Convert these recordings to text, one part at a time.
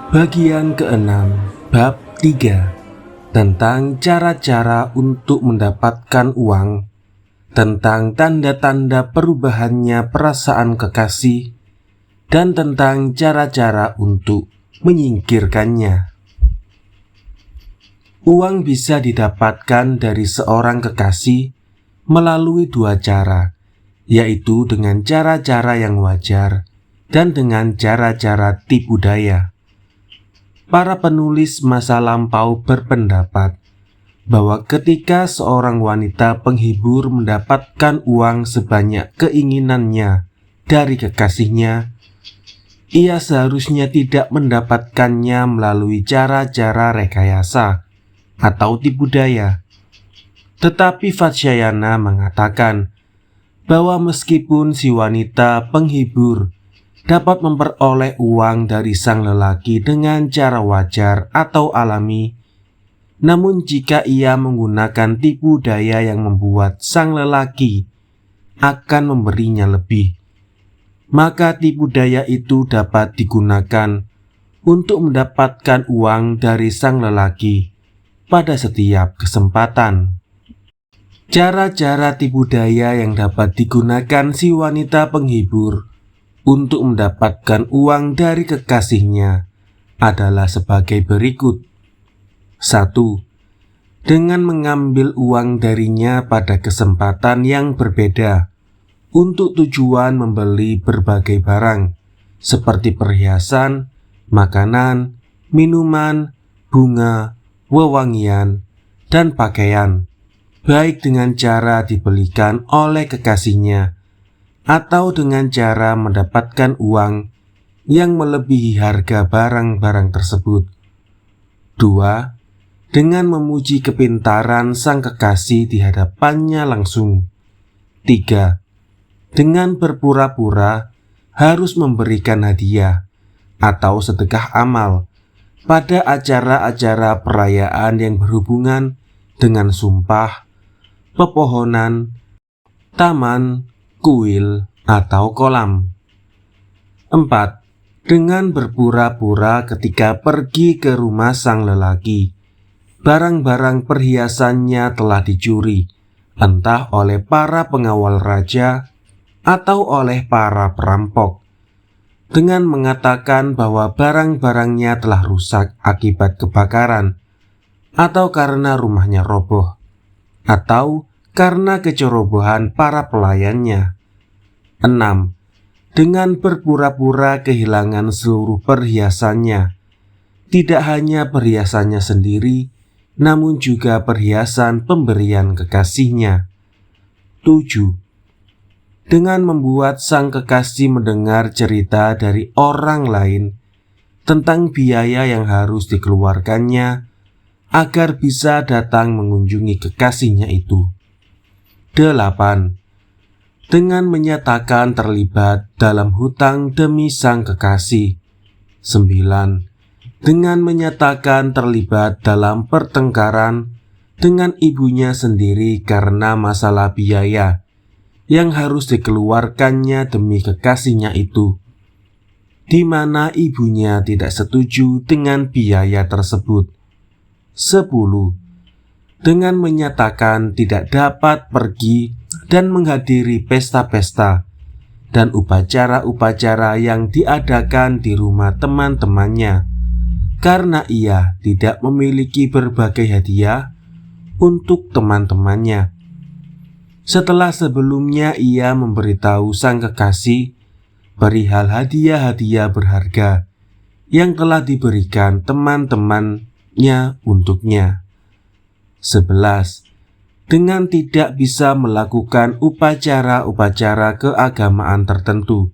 Bagian ke-6, bab 3, tentang cara-cara untuk mendapatkan uang, tentang tanda-tanda perubahannya perasaan kekasih, dan tentang cara-cara untuk menyingkirkannya. Uang bisa didapatkan dari seorang kekasih melalui dua cara, yaitu dengan cara-cara yang wajar dan dengan cara-cara tipu daya. Para penulis masa lampau berpendapat bahwa ketika seorang wanita penghibur mendapatkan uang sebanyak keinginannya dari kekasihnya, ia seharusnya tidak mendapatkannya melalui cara-cara rekayasa atau tipu daya. Tetapi Vatsyayana mengatakan bahwa meskipun si wanita penghibur dapat memperoleh uang dari sang lelaki dengan cara wajar atau alami, namun jika ia menggunakan tipu daya yang membuat sang lelaki akan memberinya lebih, maka tipu daya itu dapat digunakan untuk mendapatkan uang dari sang lelaki pada setiap kesempatan. Cara-cara tipu daya yang dapat digunakan si wanita penghibur untuk mendapatkan uang dari kekasihnya adalah sebagai berikut. 1. Dengan mengambil uang darinya pada kesempatan yang berbeda untuk tujuan membeli berbagai barang seperti perhiasan, makanan, minuman, bunga, wewangian, dan pakaian, baik dengan cara dibelikan oleh kekasihnya atau dengan cara mendapatkan uang yang melebihi harga barang-barang tersebut. 2. Dengan memuji kepintaran sang kekasih di hadapannya langsung. 3. Dengan berpura-pura harus memberikan hadiah atau sedekah amal pada acara-acara perayaan yang berhubungan dengan sumpah, pepohonan, taman, kuil, atau kolam. 4. Dengan berpura-pura ketika pergi ke rumah sang lelaki, barang-barang perhiasannya telah dicuri, entah oleh para pengawal raja atau oleh para perampok, dengan mengatakan bahwa barang-barangnya telah rusak akibat kebakaran, atau karena rumahnya roboh, atau karena kecerobohan para pelayannya. 6. Dengan berpura-pura kehilangan seluruh perhiasannya, tidak hanya perhiasannya sendiri, namun juga perhiasan pemberian kekasihnya. 7. Dengan membuat sang kekasih mendengar cerita dari orang lain tentang biaya yang harus dikeluarkannya agar bisa datang mengunjungi kekasihnya itu. 8. Dengan menyatakan terlibat dalam hutang demi sang kekasih. 9. Dengan menyatakan terlibat dalam pertengkaran dengan ibunya sendiri karena masalah biaya yang harus dikeluarkannya demi kekasihnya itu, di mana ibunya tidak setuju dengan biaya tersebut. 10. Dengan menyatakan tidak dapat pergi dan menghadiri pesta-pesta dan upacara-upacara yang diadakan di rumah teman-temannya, karena ia tidak memiliki berbagai hadiah untuk teman-temannya. Setelah sebelumnya ia memberitahu sang kekasih perihal hadiah-hadiah berharga yang telah diberikan teman-temannya untuknya. 11. Dengan tidak bisa melakukan upacara-upacara keagamaan tertentu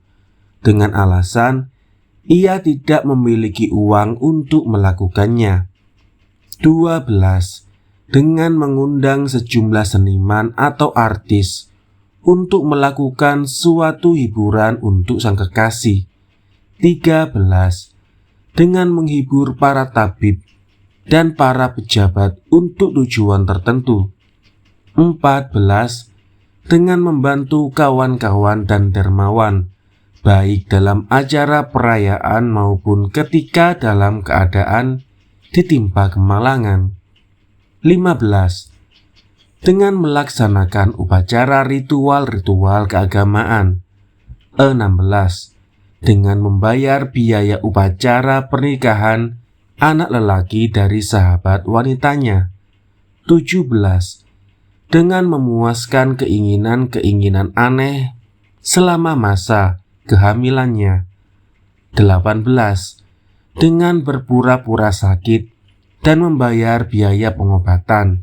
dengan alasan ia tidak memiliki uang untuk melakukannya. 12. Dengan mengundang sejumlah seniman atau artis untuk melakukan suatu hiburan untuk sang kekasih. 13. Dengan menghibur para tabib dan para pejabat untuk tujuan tertentu. 14. Dengan membantu kawan-kawan dan dermawan baik dalam acara perayaan maupun ketika dalam keadaan ditimpa kemalangan. 15. Dengan melaksanakan upacara ritual-ritual keagamaan. 16. Dengan membayar biaya upacara pernikahan anak lelaki dari sahabat wanitanya. 17. Dengan memuaskan keinginan-keinginan aneh selama masa kehamilannya. 18. Dengan berpura-pura sakit dan membayar biaya pengobatan.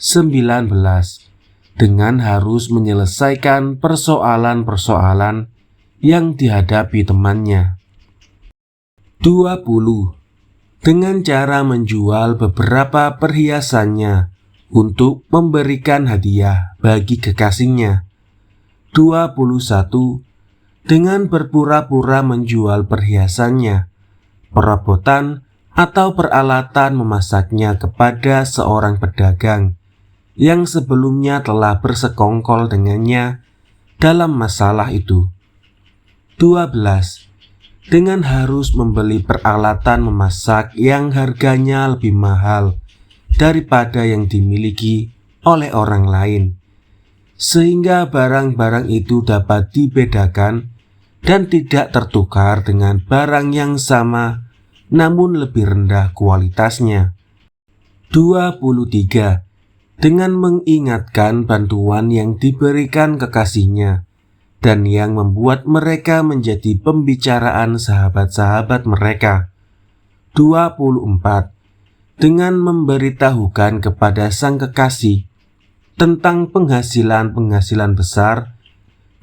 19. Dengan harus menyelesaikan persoalan-persoalan yang dihadapi temannya. 20. Dengan cara menjual beberapa perhiasannya untuk memberikan hadiah bagi kekasihnya. 21. Dengan berpura-pura menjual perhiasannya, perabotan, atau peralatan memasaknya kepada seorang pedagang yang sebelumnya telah bersekongkol dengannya dalam masalah itu. 12. Dengan harus membeli peralatan memasak yang harganya lebih mahal daripada yang dimiliki oleh orang lain, sehingga barang-barang itu dapat dibedakan dan tidak tertukar dengan barang yang sama namun lebih rendah kualitasnya. 23. Dengan mengingatkan bantuan yang diberikan kekasihnya dan yang membuat mereka menjadi pembicaraan sahabat-sahabat mereka. 24. Dengan memberitahukan kepada sang kekasih tentang penghasilan-penghasilan besar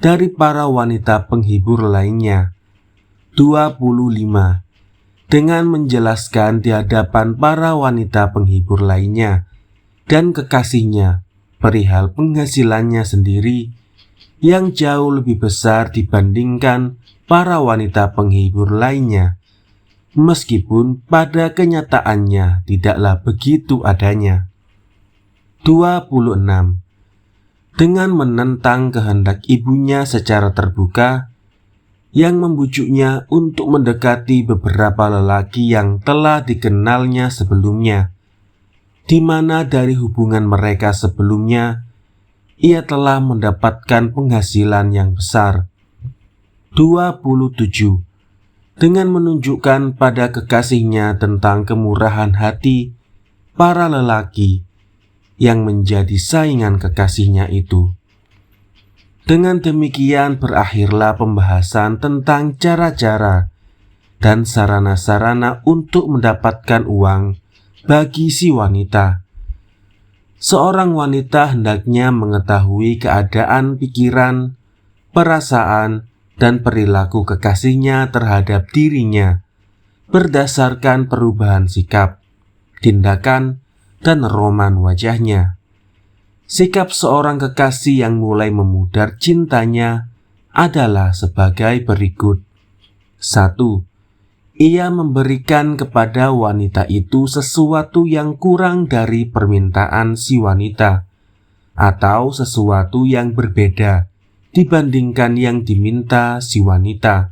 dari para wanita penghibur lainnya. 25. Dengan menjelaskan di hadapan para wanita penghibur lainnya dan kekasihnya perihal penghasilannya sendiri yang jauh lebih besar dibandingkan para wanita penghibur lainnya, meskipun pada kenyataannya tidaklah begitu adanya. 26. Dengan menentang kehendak ibunya secara terbuka, yang membujuknya untuk mendekati beberapa lelaki yang telah dikenalnya sebelumnya, di mana dari hubungan mereka sebelumnya, ia telah mendapatkan penghasilan yang besar. 27. Dengan menunjukkan pada kekasihnya tentang kemurahan hati para lelaki yang menjadi saingan kekasihnya itu. Dengan demikian berakhirlah pembahasan tentang cara-cara dan sarana-sarana untuk mendapatkan uang bagi si wanita. Seorang wanita hendaknya mengetahui keadaan pikiran, perasaan, dan perilaku kekasihnya terhadap dirinya berdasarkan perubahan sikap, tindakan, dan roman wajahnya. Sikap seorang kekasih yang mulai memudar cintanya adalah sebagai berikut. 1. Ia memberikan kepada wanita itu sesuatu yang kurang dari permintaan si wanita, atau sesuatu yang berbeda dibandingkan yang diminta si wanita.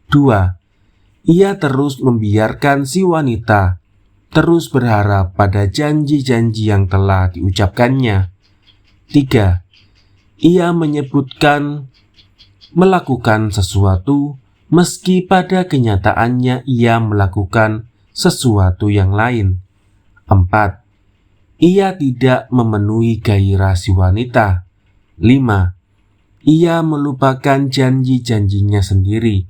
2. Ia terus membiarkan si wanita terus berharap pada janji-janji yang telah diucapkannya. 3. Ia menyebutkan melakukan sesuatu meski pada kenyataannya ia melakukan sesuatu yang lain. 4. Ia tidak memenuhi gairah si wanita. 5. Ia melupakan janji-janjinya sendiri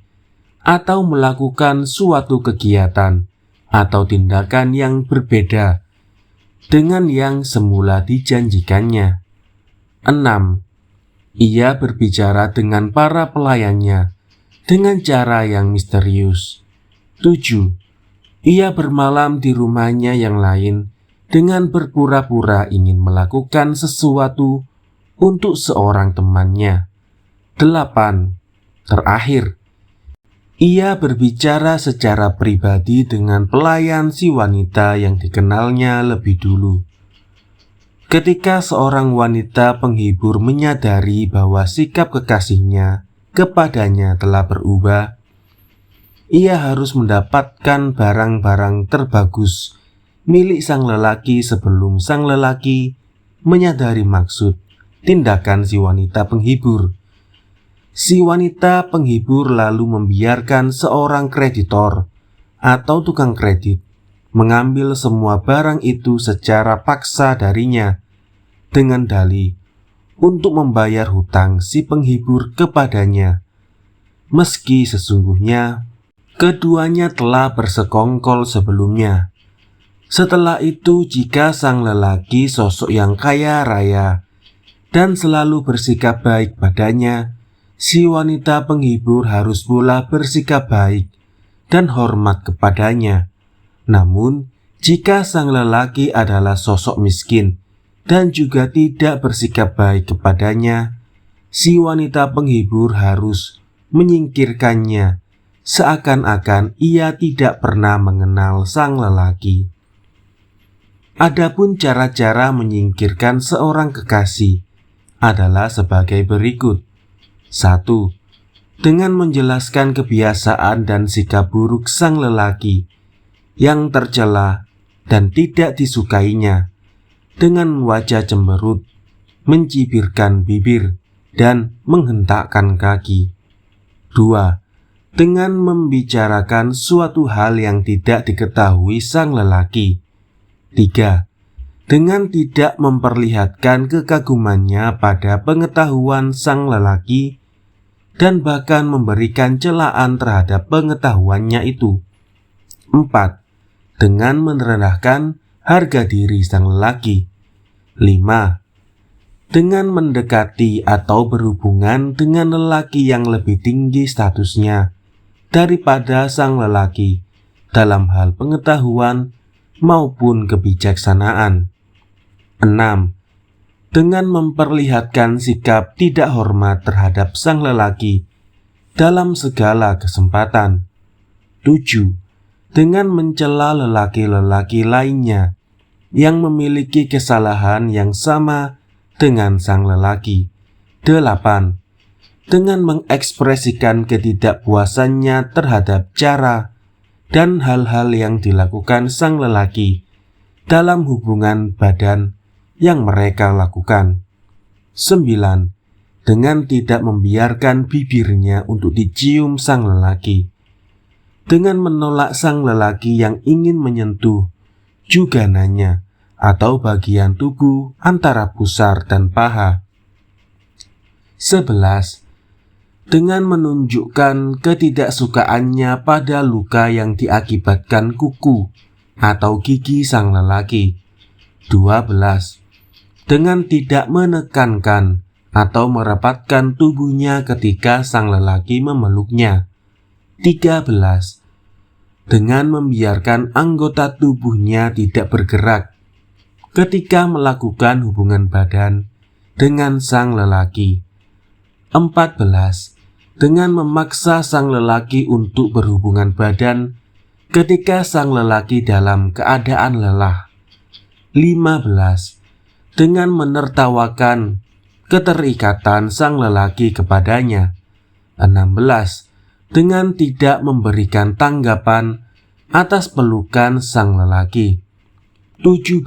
atau melakukan suatu kegiatan atau tindakan yang berbeda dengan yang semula dijanjikannya. 6. Ia berbicara dengan para pelayannya dengan cara yang misterius. 7. Ia bermalam di rumahnya yang lain dengan berpura-pura ingin melakukan sesuatu untuk seorang temannya. 8. Terakhir, ia berbicara secara pribadi dengan pelayan si wanita yang dikenalnya lebih dulu. Ketika seorang wanita penghibur menyadari bahwa sikap kekasihnya kepadanya telah berubah, ia harus mendapatkan barang-barang terbagus milik sang lelaki sebelum sang lelaki menyadari maksud tindakan si wanita penghibur. Si wanita penghibur lalu membiarkan seorang kreditor atau tukang kredit mengambil semua barang itu secara paksa darinya dengan dalih untuk membayar hutang si penghibur kepadanya, meski sesungguhnya keduanya telah bersekongkol sebelumnya. Setelah itu, jika sang lelaki sosok yang kaya raya dan selalu bersikap baik padanya, si wanita penghibur harus pula bersikap baik dan hormat kepadanya. Namun, jika sang lelaki adalah sosok miskin dan juga tidak bersikap baik kepadanya, si wanita penghibur harus menyingkirkannya, seakan-akan ia tidak pernah mengenal sang lelaki. Adapun cara-cara menyingkirkan seorang kekasih adalah sebagai berikut. 1. Dengan menjelaskan kebiasaan dan sikap buruk sang lelaki yang tercela dan tidak disukainya dengan wajah cemberut, mencibirkan bibir, dan menghentakkan kaki. 2. Dengan membicarakan suatu hal yang tidak diketahui sang lelaki. 3. Dengan tidak memperlihatkan kekagumannya pada pengetahuan sang lelaki dan bahkan memberikan celaan terhadap pengetahuannya itu. 4. Dengan merendahkan harga diri sang lelaki. 5. Dengan mendekati atau berhubungan dengan lelaki yang lebih tinggi statusnya daripada sang lelaki dalam hal pengetahuan maupun kebijaksanaan. 6. Dengan memperlihatkan sikap tidak hormat terhadap sang lelaki dalam segala kesempatan. 7. Dengan mencela lelaki-lelaki lainnya yang memiliki kesalahan yang sama dengan sang lelaki. 8. Dengan mengekspresikan ketidakpuasannya terhadap cara dan hal-hal yang dilakukan sang lelaki dalam hubungan badan yang mereka lakukan. 9. Dengan tidak membiarkan bibirnya untuk dicium sang lelaki. Dengan menolak sang lelaki yang ingin menyentuh jugananya atau bagian tubuh antara pusar dan paha. 11. Dengan menunjukkan ketidaksukaannya pada luka yang diakibatkan kuku atau gigi sang lelaki. 12. Dengan tidak menekankan atau merapatkan tubuhnya ketika sang lelaki memeluknya. 13. Dengan membiarkan anggota tubuhnya tidak bergerak ketika melakukan hubungan badan dengan sang lelaki. 14. Dengan memaksa sang lelaki untuk berhubungan badan ketika sang lelaki dalam keadaan lelah. 15. Dengan menertawakan keterikatan sang lelaki kepadanya. 16. Dengan tidak memberikan tanggapan atas pelukan sang lelaki. 17.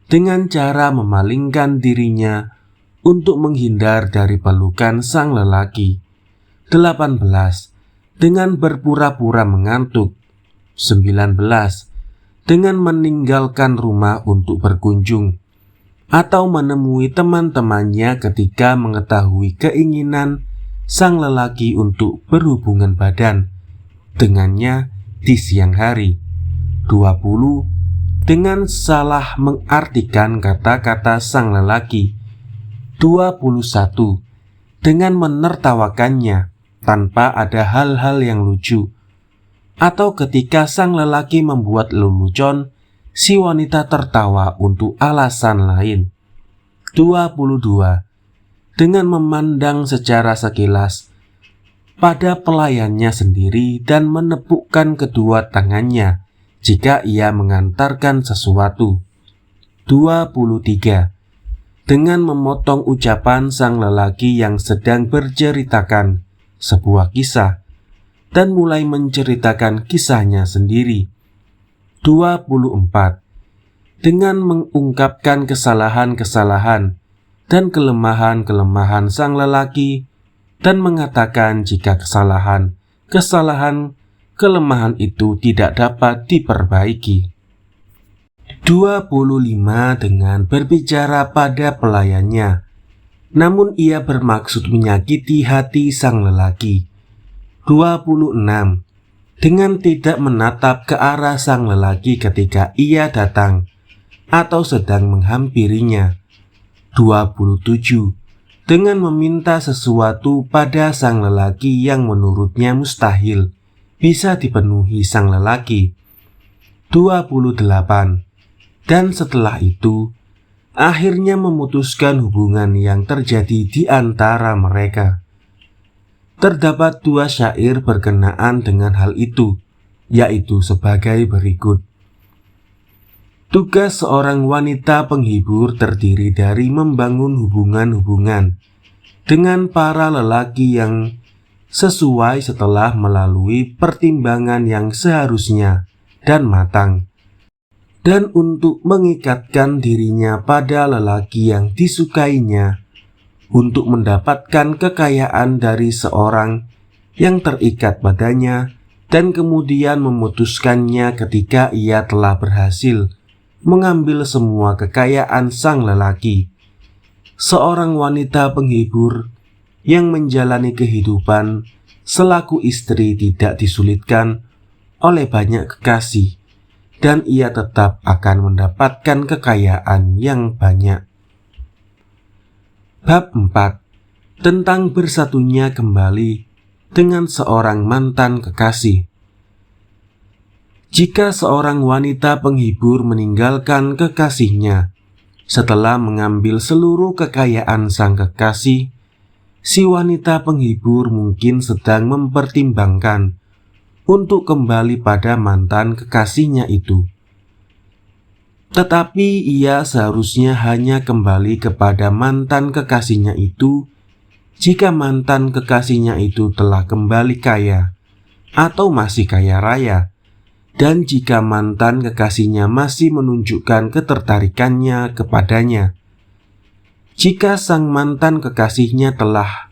Dengan cara memalingkan dirinya untuk menghindar dari pelukan sang lelaki. 18. Dengan berpura-pura mengantuk. 19. Dengan meninggalkan rumah untuk berkunjung atau menemui teman-temannya ketika mengetahui keinginan sang lelaki untuk berhubungan badan dengannya di siang hari. 20. Dengan salah mengartikan kata-kata sang lelaki. 21. Dengan menertawakannya tanpa ada hal-hal yang lucu, atau ketika sang lelaki membuat lelucon, si wanita tertawa untuk alasan lain. 22. Dengan memandang secara sekilas pada pelayannya sendiri dan menepukkan kedua tangannya jika ia mengantarkan sesuatu. 23. dengan memotong ucapan sang lelaki yang sedang berceritakan sebuah kisah dan mulai menceritakan kisahnya sendiri. 24. Dengan mengungkapkan kesalahan-kesalahan dan kelemahan-kelemahan sang lelaki dan mengatakan jika kelemahan itu tidak dapat diperbaiki. 25. Dengan berbicara pada pelayannya, namun ia bermaksud menyakiti hati sang lelaki. 26. Dengan tidak menatap ke arah sang lelaki ketika ia datang atau sedang menghampirinya. 27. Dengan meminta sesuatu pada sang lelaki yang menurutnya mustahil bisa dipenuhi sang lelaki. 28. Dan setelah itu, akhirnya memutuskan hubungan yang terjadi di antara mereka. Terdapat 2 syair berkenaan dengan hal itu, yaitu sebagai berikut. Tugas seorang wanita penghibur terdiri dari membangun hubungan-hubungan dengan para lelaki yang sesuai setelah melalui pertimbangan yang seharusnya dan matang, dan untuk mengikatkan dirinya pada lelaki yang disukainya, untuk mendapatkan kekayaan dari seorang yang terikat padanya dan kemudian memutuskannya ketika ia telah berhasil mengambil semua kekayaan sang lelaki. Seorang wanita penghibur yang menjalani kehidupan selaku istri tidak disulitkan oleh banyak kekasih, dan ia tetap akan mendapatkan kekayaan yang banyak. Bab 4. Tentang bersatunya kembali dengan seorang mantan kekasih. Jika seorang wanita penghibur meninggalkan kekasihnya setelah mengambil seluruh kekayaan sang kekasih, si wanita penghibur mungkin sedang mempertimbangkan untuk kembali pada mantan kekasihnya itu. Tetapi ia seharusnya hanya kembali kepada mantan kekasihnya itu jika mantan kekasihnya itu telah kembali kaya atau masih kaya raya, dan jika mantan kekasihnya masih menunjukkan ketertarikannya kepadanya. Jika sang mantan kekasihnya telah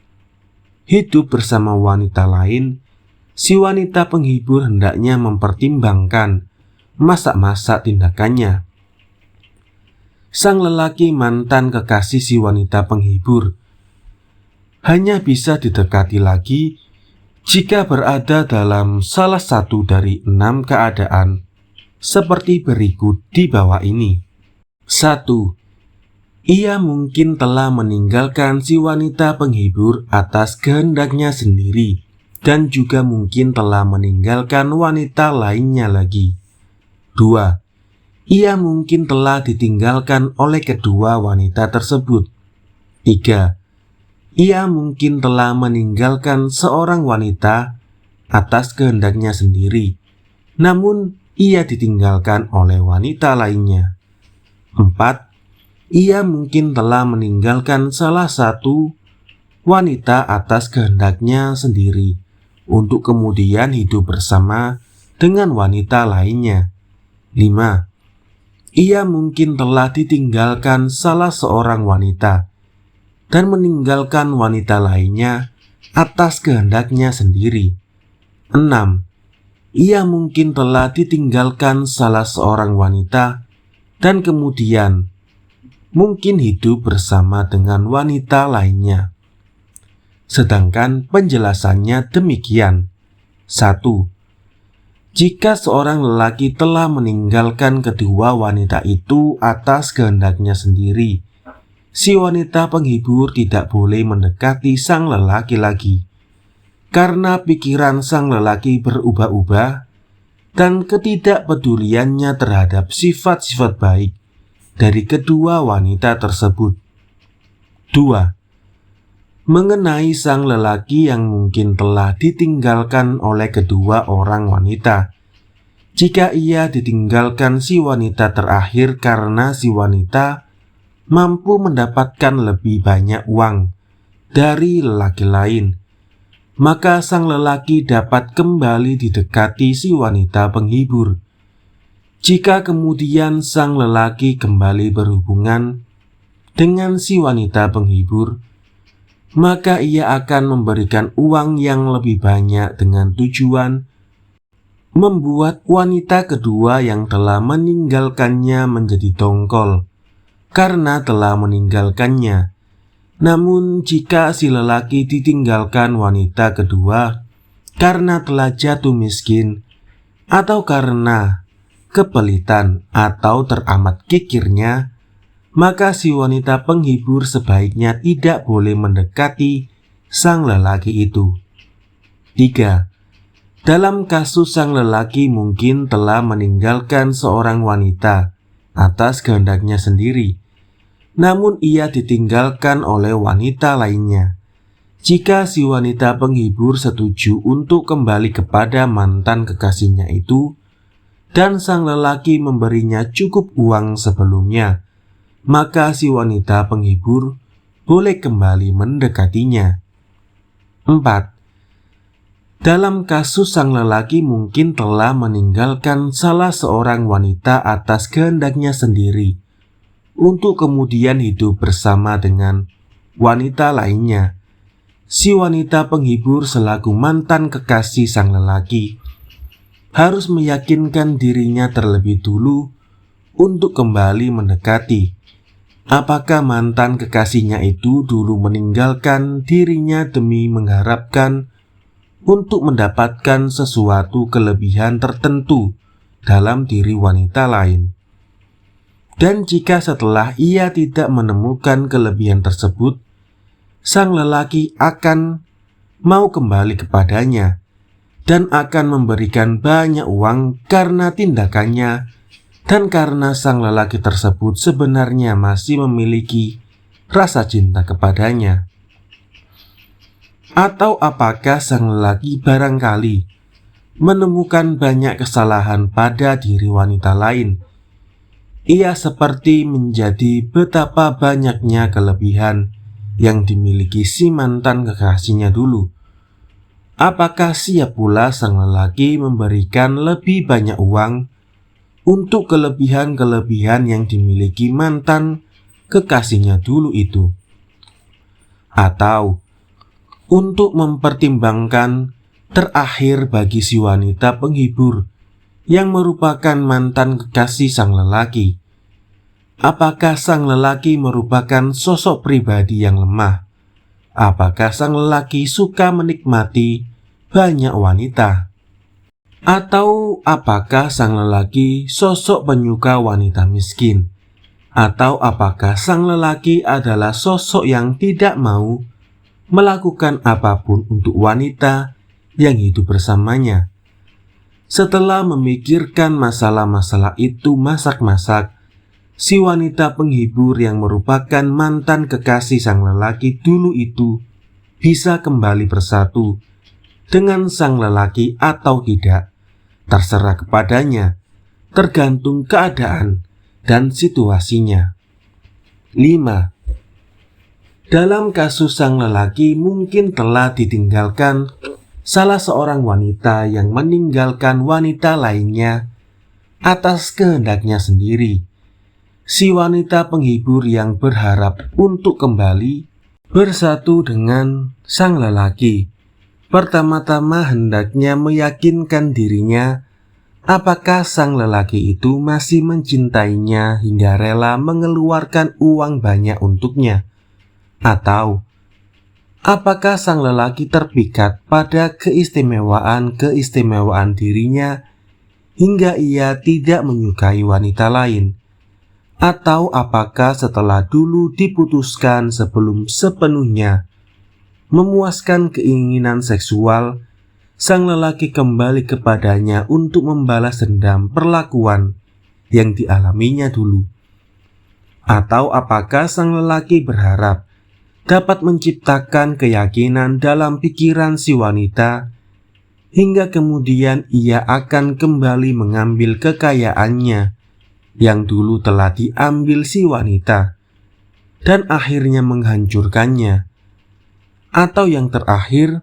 hidup bersama wanita lain, si wanita penghibur hendaknya mempertimbangkan masa-masa tindakannya. Sang lelaki mantan kekasih si wanita penghibur hanya bisa didekati lagi jika berada dalam salah satu dari 6 keadaan seperti berikut di bawah ini. 1. Ia mungkin telah meninggalkan si wanita penghibur atas kehendaknya sendiri dan juga mungkin telah meninggalkan wanita lainnya lagi. 2. Ia mungkin telah ditinggalkan oleh kedua wanita tersebut. 3. Ia mungkin telah meninggalkan seorang wanita atas kehendaknya sendiri, namun ia ditinggalkan oleh wanita lainnya. 4. Ia mungkin telah meninggalkan salah satu wanita atas kehendaknya sendiri untuk kemudian hidup bersama dengan wanita lainnya. 5. Ia mungkin telah ditinggalkan salah seorang wanita dan meninggalkan wanita lainnya atas kehendaknya sendiri. 6. Ia mungkin telah ditinggalkan salah seorang wanita dan kemudian mungkin hidup bersama dengan wanita lainnya. Sedangkan penjelasannya demikian. 1. Jika seorang lelaki telah meninggalkan kedua wanita itu atas kehendaknya sendiri, si wanita penghibur tidak boleh mendekati sang lelaki lagi, karena pikiran sang lelaki berubah-ubah dan ketidakpeduliannya terhadap sifat-sifat baik dari kedua wanita tersebut. 2. Mengenai sang lelaki yang mungkin telah ditinggalkan oleh kedua orang wanita, jika ia ditinggalkan si wanita terakhir karena si wanita mampu mendapatkan lebih banyak uang dari lelaki lain, maka sang lelaki dapat kembali didekati si wanita penghibur. Jika kemudian sang lelaki kembali berhubungan dengan si wanita penghibur, maka ia akan memberikan uang yang lebih banyak dengan tujuan membuat wanita kedua yang telah meninggalkannya menjadi dongkol karena telah meninggalkannya. Namun jika si lelaki ditinggalkan wanita kedua karena telah jatuh miskin, atau karena kepelitan atau teramat kikirnya, maka si wanita penghibur sebaiknya tidak boleh mendekati sang lelaki itu. 3. Dalam kasus sang lelaki mungkin telah meninggalkan seorang wanita atas kehendaknya sendiri, namun ia ditinggalkan oleh wanita lainnya. Jika si wanita penghibur setuju untuk kembali kepada mantan kekasihnya itu, dan sang lelaki memberinya cukup uang sebelumnya, maka si wanita penghibur boleh kembali mendekatinya. 4. Dalam kasus sang lelaki mungkin telah meninggalkan salah seorang wanita atas kehendaknya sendiri untuk kemudian hidup bersama dengan wanita lainnya, si wanita penghibur selaku mantan kekasih sang lelaki harus meyakinkan dirinya terlebih dulu untuk kembali mendekati. Apakah mantan kekasihnya itu dulu meninggalkan dirinya demi mengharapkan untuk mendapatkan sesuatu kelebihan tertentu dalam diri wanita lain? Dan jika setelah ia tidak menemukan kelebihan tersebut, sang lelaki akan mau kembali kepadanya dan akan memberikan banyak uang karena tindakannya, dan karena sang lelaki tersebut sebenarnya masih memiliki rasa cinta kepadanya. Atau apakah sang lelaki barangkali menemukan banyak kesalahan pada diri wanita lain? Ia seperti menjadi betapa banyaknya kelebihan yang dimiliki si mantan kekasihnya dulu. Apakah siap pula sang lelaki memberikan lebih banyak uang untuk kelebihan-kelebihan yang dimiliki mantan kekasihnya dulu itu? Atau untuk mempertimbangkan terakhir bagi si wanita penghibur yang merupakan mantan kekasih sang lelaki, apakah sang lelaki merupakan sosok pribadi yang lemah? Apakah sang lelaki suka menikmati banyak wanita? Atau apakah sang lelaki sosok penyuka wanita miskin? Atau apakah sang lelaki adalah sosok yang tidak mau melakukan apapun untuk wanita yang hidup bersamanya? Setelah memikirkan masalah-masalah itu masak-masak, si wanita penghibur yang merupakan mantan kekasih sang lelaki dulu itu bisa kembali bersatu dengan sang lelaki atau tidak, terserah kepadanya, tergantung keadaan dan situasinya. 5. Dalam kasus sang lelaki mungkin telah ditinggalkan salah seorang wanita yang meninggalkan wanita lainnya atas kehendaknya sendiri. Si wanita penghibur yang berharap untuk kembali bersatu dengan sang lelaki, pertama-tama hendaknya meyakinkan dirinya apakah sang lelaki itu masih mencintainya hingga rela mengeluarkan uang banyak untuknya, atau apakah sang lelaki terpikat pada keistimewaan dirinya hingga ia tidak menyukai wanita lain. Atau apakah setelah dulu diputuskan sebelum sepenuhnya memuaskan keinginan seksual, sang lelaki kembali kepadanya untuk membalas dendam perlakuan yang dialaminya dulu? Atau apakah sang lelaki berharap dapat menciptakan keyakinan dalam pikiran si wanita hingga kemudian ia akan kembali mengambil kekayaannya yang dulu telah diambil si wanita, dan akhirnya menghancurkannya? Atau yang terakhir,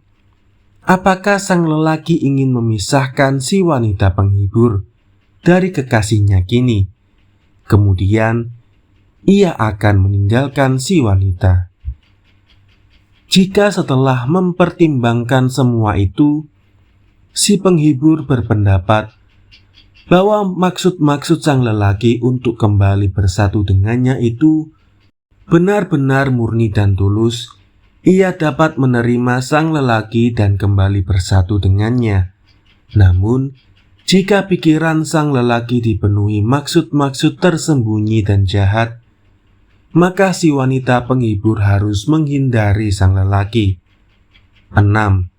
apakah sang lelaki ingin memisahkan si wanita penghibur dari kekasihnya kini? Kemudian ia akan meninggalkan si wanita. Jika setelah mempertimbangkan semua itu, si penghibur berpendapat bahwa maksud-maksud sang lelaki untuk kembali bersatu dengannya itu benar-benar murni dan tulus, ia dapat menerima sang lelaki dan kembali bersatu dengannya. Namun, jika pikiran sang lelaki dipenuhi maksud-maksud tersembunyi dan jahat, maka si wanita penghibur harus menghindari sang lelaki. 6.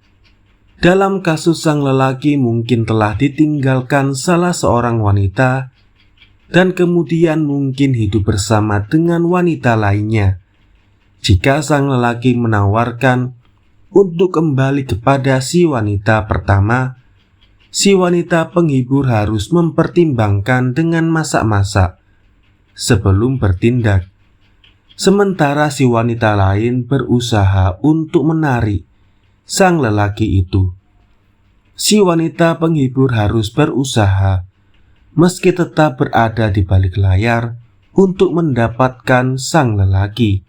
Dalam kasus sang lelaki mungkin telah ditinggalkan salah seorang wanita dan kemudian mungkin hidup bersama dengan wanita lainnya. Jika sang lelaki menawarkan untuk kembali kepada si wanita pertama, si wanita penghibur harus mempertimbangkan dengan masak-masak sebelum bertindak. Sementara si wanita lain berusaha untuk menarik sang lelaki itu. Si wanita penghibur harus berusaha, meski tetap berada di balik layar, untuk mendapatkan sang lelaki.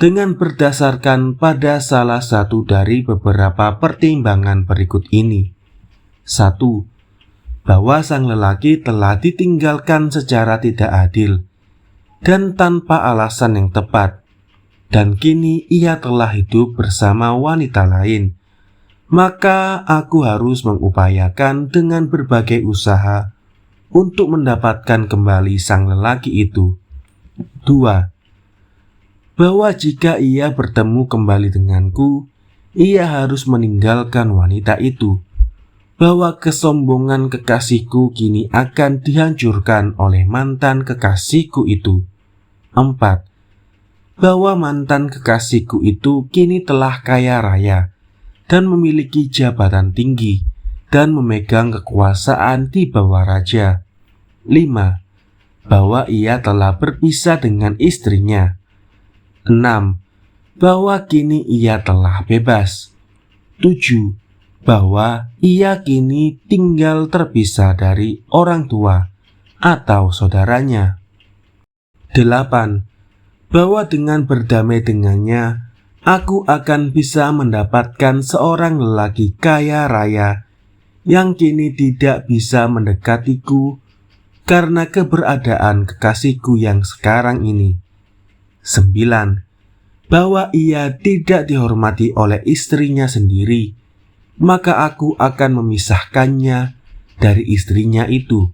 Dengan berdasarkan pada salah satu dari beberapa pertimbangan berikut ini. 1. Bahwa sang lelaki telah ditinggalkan secara tidak adil dan tanpa alasan yang tepat, dan kini ia telah hidup bersama wanita lain, maka aku harus mengupayakan dengan berbagai usaha untuk mendapatkan kembali sang lelaki itu. 2. Bahwa jika ia bertemu kembali denganku, ia harus meninggalkan wanita itu, bahwa kesombongan kekasihku kini akan dihancurkan oleh mantan kekasihku itu. 4. Bahwa mantan kekasihku itu kini telah kaya raya dan memiliki jabatan tinggi dan memegang kekuasaan di bawah raja. 5. Bahwa ia telah berpisah dengan istrinya. 6. Bahwa kini ia telah bebas. 7. Bahwa ia kini tinggal terpisah dari orang tua atau saudaranya. 8. Bahwa dengan berdamai dengannya, aku akan bisa mendapatkan seorang lelaki kaya raya yang kini tidak bisa mendekatiku karena keberadaan kekasihku yang sekarang ini. 9. Bahwa ia tidak dihormati oleh istrinya sendiri, maka aku akan memisahkannya dari istrinya itu.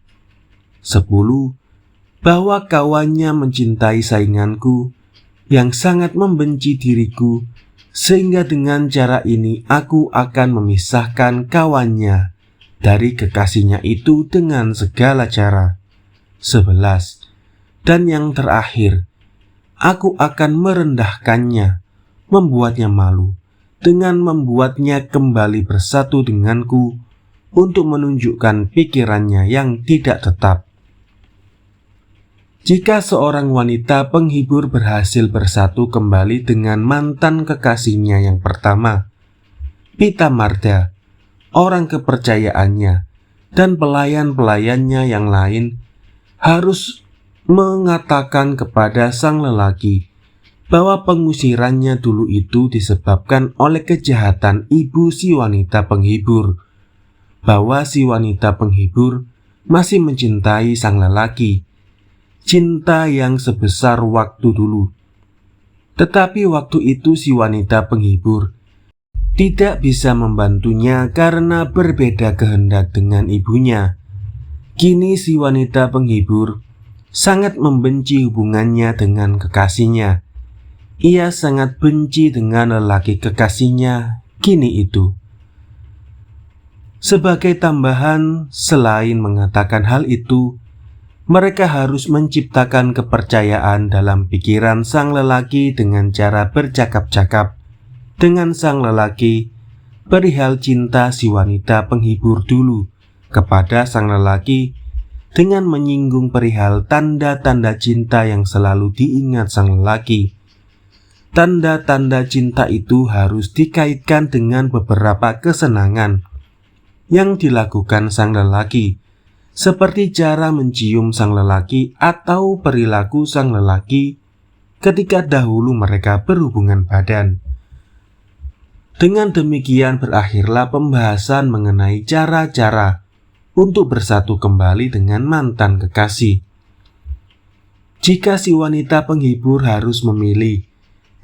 10. Bahwa kawannya mencintai sainganku yang sangat membenci diriku, sehingga dengan cara ini aku akan memisahkan kawannya dari kekasihnya itu dengan segala cara. 11. Dan yang terakhir, aku akan merendahkannya, membuatnya malu, dengan membuatnya kembali bersatu denganku untuk menunjukkan pikirannya yang tidak tetap. Jika seorang wanita penghibur berhasil bersatu kembali dengan mantan kekasihnya yang pertama, Pitamarda, orang kepercayaannya, dan pelayan-pelayannya yang lain harus mengatakan kepada sang lelaki bahwa pengusirannya dulu itu disebabkan oleh kejahatan ibu si wanita penghibur, bahwa si wanita penghibur masih mencintai sang lelaki, cinta yang sebesar waktu dulu. Tetapi waktu itu si wanita penghibur tidak bisa membantunya karena berbeda kehendak dengan ibunya. Kini si wanita penghibur sangat membenci hubungannya dengan kekasihnya. Ia sangat benci dengan lelaki kekasihnya kini itu. Sebagai tambahan, selain mengatakan hal itu, mereka harus menciptakan kepercayaan dalam pikiran sang lelaki dengan cara bercakap-cakap dengan sang lelaki perihal cinta si wanita penghibur dulu kepada sang lelaki, dengan menyinggung perihal tanda-tanda cinta yang selalu diingat sang lelaki. Tanda-tanda cinta itu harus dikaitkan dengan beberapa kesenangan yang dilakukan sang lelaki, seperti cara mencium sang lelaki atau perilaku sang lelaki ketika dahulu mereka berhubungan badan. Dengan demikian berakhirlah pembahasan mengenai cara-cara untuk bersatu kembali dengan mantan kekasih. Jika si wanita penghibur harus memilih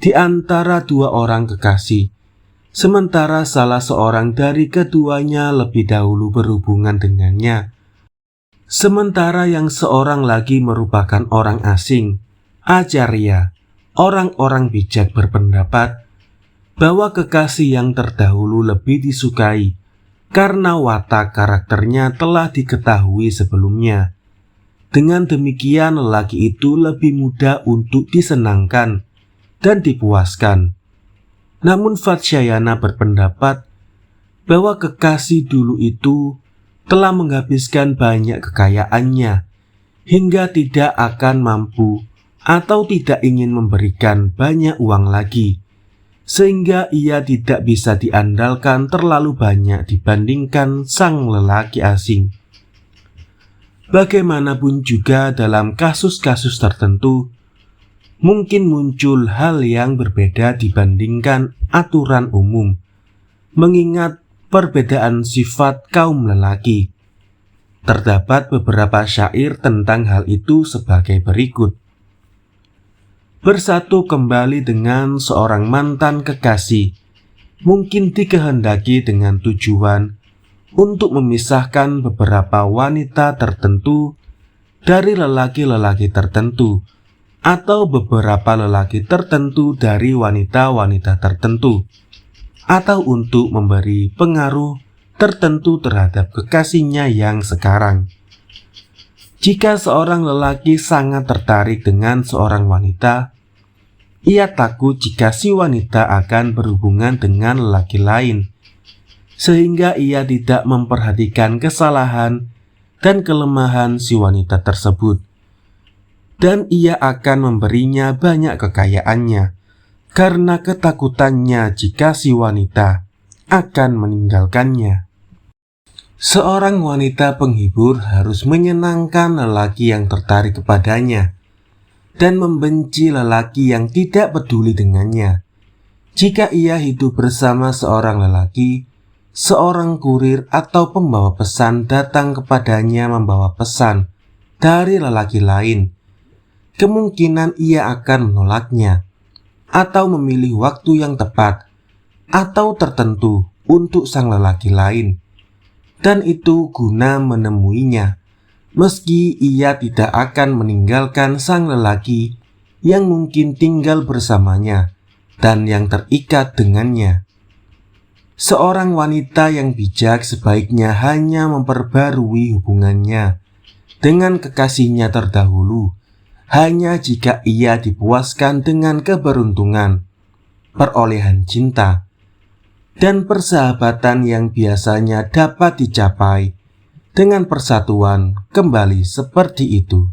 di antara dua orang kekasih, sementara salah seorang dari keduanya lebih dahulu berhubungan dengannya, sementara yang seorang lagi merupakan orang asing, Ajarya, orang-orang bijak berpendapat bahwa kekasih yang terdahulu lebih disukai karena watak karakternya telah diketahui sebelumnya. Dengan demikian lelaki itu lebih mudah untuk disenangkan dan dipuaskan. Namun Vatsyayana berpendapat bahwa kekasih dulu itu telah menghabiskan banyak kekayaannya hingga tidak akan mampu atau tidak ingin memberikan banyak uang lagi, sehingga ia tidak bisa diandalkan terlalu banyak dibandingkan sang lelaki asing. Bagaimanapun juga dalam kasus-kasus tertentu, mungkin muncul hal yang berbeda dibandingkan aturan umum, mengingat perbedaan sifat kaum lelaki. Terdapat beberapa syair tentang hal itu sebagai berikut. Bersatu kembali dengan seorang mantan kekasih mungkin dikehendaki dengan tujuan untuk memisahkan beberapa wanita tertentu dari lelaki-lelaki tertentu, atau beberapa lelaki tertentu dari wanita-wanita tertentu, atau untuk memberi pengaruh tertentu terhadap kekasihnya yang sekarang. Jika seorang lelaki sangat tertarik dengan seorang wanita, ia takut jika si wanita akan berhubungan dengan lelaki lain, sehingga ia tidak memperhatikan kesalahan dan kelemahan si wanita tersebut, dan ia akan memberinya banyak kekayaannya karena ketakutannya jika si wanita akan meninggalkannya. Seorang wanita penghibur harus menyenangkan lelaki yang tertarik kepadanya dan membenci lelaki yang tidak peduli dengannya. Jika ia hidup bersama seorang lelaki, seorang kurir atau pembawa pesan datang kepadanya membawa pesan dari lelaki lain, kemungkinan ia akan menolaknya atau memilih waktu yang tepat atau tertentu untuk sang lelaki lain, dan itu guna menemuinya, meski ia tidak akan meninggalkan sang lelaki yang mungkin tinggal bersamanya dan yang terikat dengannya. Seorang wanita yang bijak sebaiknya hanya memperbarui hubungannya dengan kekasihnya terdahulu hanya jika ia dipuaskan dengan keberuntungan, perolehan cinta, dan persahabatan yang biasanya dapat dicapai dengan persatuan kembali seperti itu.